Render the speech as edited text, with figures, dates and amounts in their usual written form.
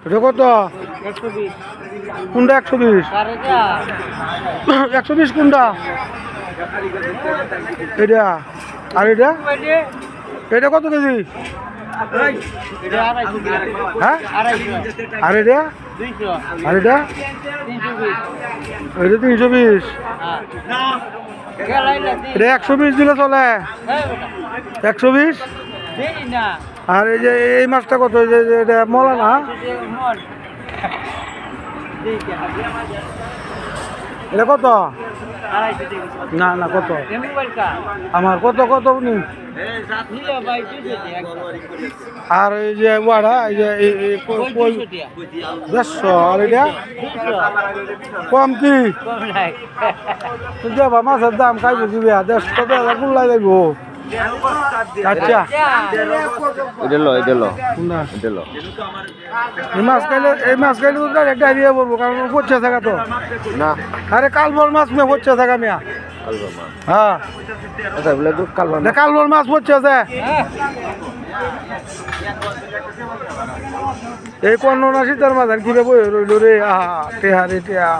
এটা কত? 120 কোনটা 120? 120 কোনটা? এটা আর এটা এটা কত কেজি? হ্যাঁ আর এটা আর এটা এটা 320। এটা 120 দিলে চলে? 120। আর এই যে এই মাছটা কত? এই যে এটা মলা না? এটা কত? না না কত আমার কত কত উনি? আর এই যে ওয়াড়া এই যে 150। আর এটা কম কি যাবা মাছের দাম খাই বুঝিবি 150 টাকা কুল্লাই যাইব। আচ্ছা এই মাছ খাইলে তো ডাইরেক্ট ডায়রিয়া পড়বো, কারণ পচে থাকা তো না। আরে কালবল মাছ মে পচে থাকা মিয়া। হ্যাঁ কালবল মাছ পচে আছে। এই 50 টার মাঝান কিভাবে রইল রে? আহা টেহা রে টেহা।